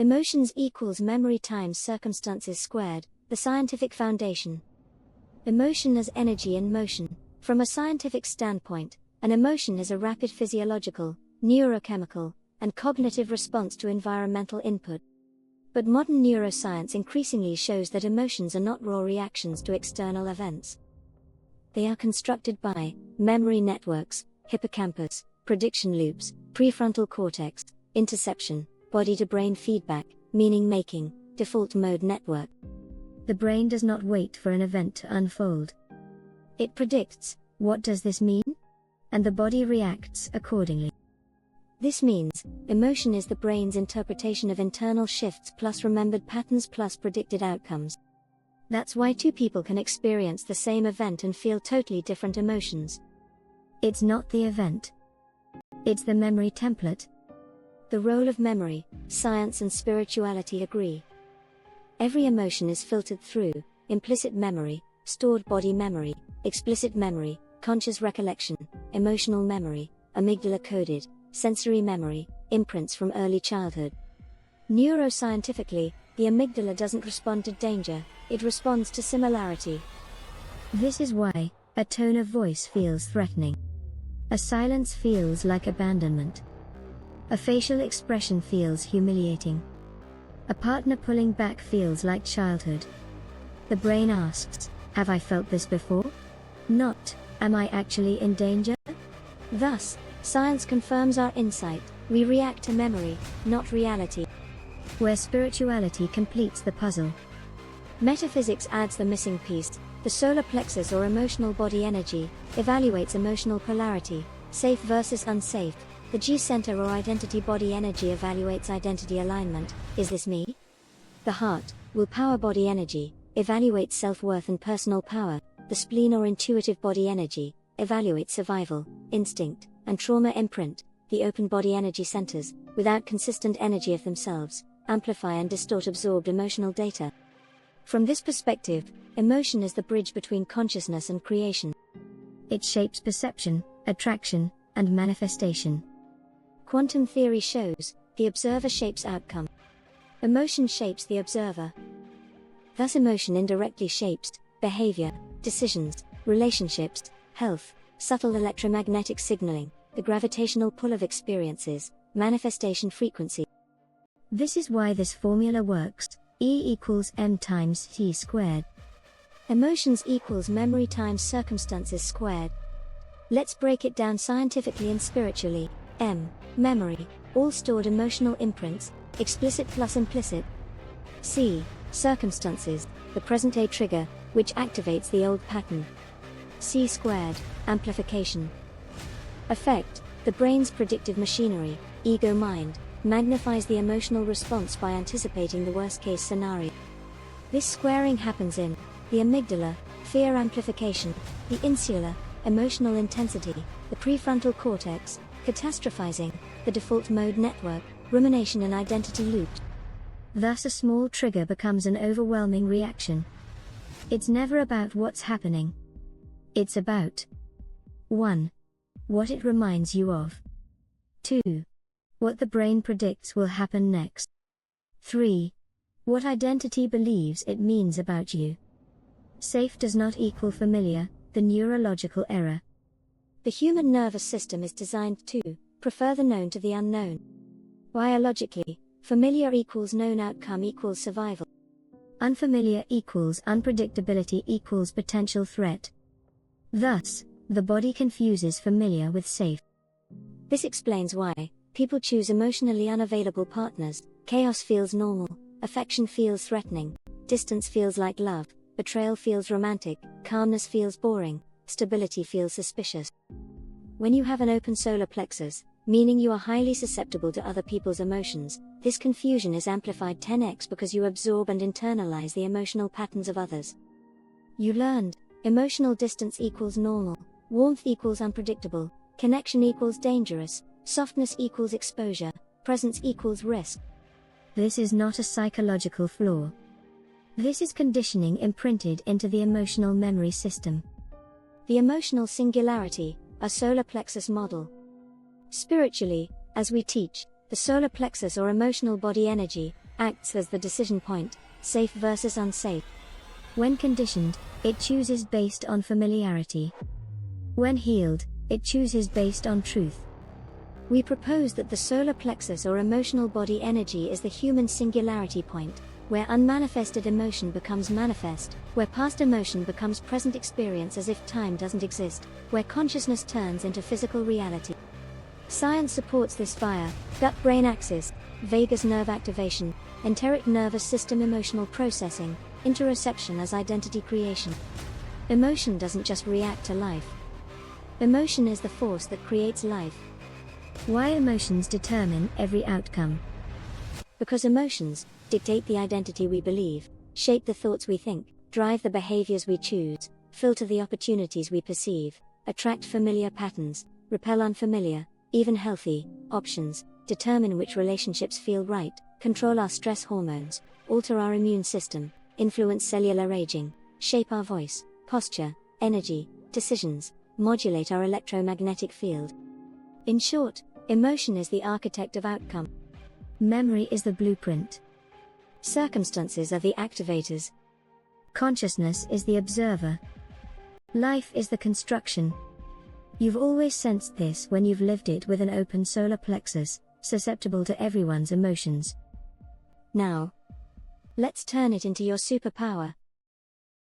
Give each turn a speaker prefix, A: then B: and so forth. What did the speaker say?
A: Emotions equals memory times circumstances squared, the scientific foundation. Emotion as energy in motion. From a scientific standpoint, an emotion is a rapid physiological, neurochemical, and cognitive response to environmental input. But modern neuroscience increasingly shows that emotions are not raw reactions to external events. They are constructed by memory networks, hippocampus, prediction loops, prefrontal cortex, interception, body-to-brain feedback, meaning-making, default mode network. The brain does not wait for an event to unfold. It predicts, what does this mean? And the body reacts accordingly. This means, emotion is the brain's interpretation of internal shifts plus remembered patterns plus predicted outcomes. That's why two people can experience the same event and feel totally different emotions. It's not the event. It's the memory template. The role of memory, science and spirituality agree. Every emotion is filtered through implicit memory, stored body memory, explicit memory, conscious recollection, emotional memory, amygdala-coded, sensory memory, imprints from early childhood. Neuroscientifically, the amygdala doesn't respond to danger, it responds to similarity. This is why a tone of voice feels threatening. A silence feels like abandonment. A facial expression feels humiliating. A partner pulling back feels like childhood. The brain asks, have I felt this before? Not, am I actually in danger? Thus, science confirms our insight, we react to memory, not reality. Where spirituality completes the puzzle. Metaphysics adds the missing piece, the solar plexus or emotional body energy, evaluates emotional polarity, safe versus unsafe. The G-center or identity body energy evaluates identity alignment, is this me? The heart, willpower body energy, evaluates self-worth and personal power. The spleen or intuitive body energy, evaluates survival, instinct, and trauma imprint. The open body energy centers, without consistent energy of themselves, amplify and distort absorbed emotional data. From this perspective, emotion is the bridge between consciousness and creation. It shapes perception, attraction, and manifestation. Quantum theory shows, the observer shapes outcome. Emotion shapes the observer. Thus emotion indirectly shapes behavior, decisions, relationships, health, subtle electromagnetic signaling, the gravitational pull of experiences, manifestation frequency. This is why this formula works, E equals m times t squared. Emotions equals memory times circumstances squared. Let's break it down scientifically and spiritually. M, memory, all stored emotional imprints, explicit plus implicit. C, circumstances, the present-day trigger, which activates the old pattern. C squared, amplification. Affect, the brain's predictive machinery, ego-mind, magnifies the emotional response by anticipating the worst-case scenario. This squaring happens in the amygdala, fear amplification, the insula, emotional intensity, the prefrontal cortex, catastrophizing, the default mode network, rumination and identity loop. Thus a small trigger becomes an overwhelming reaction. It's never about what's happening. It's about 1. What it reminds you of. 2. What the brain predicts will happen next. 3. What identity believes it means about you. Safe does not equal familiar, the neurological error. The human nervous system is designed to prefer the known to the unknown. Biologically, familiar equals known outcome equals survival. Unfamiliar equals unpredictability equals potential threat. Thus, the body confuses familiar with safe. This explains why people choose emotionally unavailable partners. Chaos feels normal, affection feels threatening, distance feels like love, betrayal feels romantic, calmness feels boring, stability feels suspicious. When you have an open solar plexus, meaning you are highly susceptible to other people's emotions, this confusion is amplified 10x because you absorb and internalize the emotional patterns of others. You learned, emotional distance equals normal, warmth equals unpredictable, connection equals dangerous, softness equals exposure, presence equals risk. This is not a psychological flaw. This is conditioning imprinted into the emotional memory system. The emotional singularity, a solar plexus model. Spiritually, as we teach, the solar plexus or emotional body energy acts as the decision point, safe versus unsafe. When conditioned, it chooses based on familiarity. When healed, it chooses based on truth. We propose that the solar plexus or emotional body energy is the human singularity point, where unmanifested emotion becomes manifest, where past emotion becomes present experience as if time doesn't exist, where consciousness turns into physical reality. Science supports this via gut-brain axis, vagus nerve activation, enteric nervous system emotional processing, interoception as identity creation. Emotion doesn't just react to life. Emotion is the force that creates life. Why emotions determine every outcome? Because emotions dictate the identity we believe, shape the thoughts we think, drive the behaviors we choose, filter the opportunities we perceive, attract familiar patterns, repel unfamiliar, even healthy, options, determine which relationships feel right, control our stress hormones, alter our immune system, influence cellular aging, shape our voice, posture, energy, decisions, modulate our electromagnetic field. In short, emotion is the architect of outcome. Memory is the blueprint. Circumstances are the activators. Consciousness is the observer. Life is the construction. You've always sensed this when you've lived it with an open solar plexus, susceptible to everyone's emotions. Now, let's turn it into your superpower.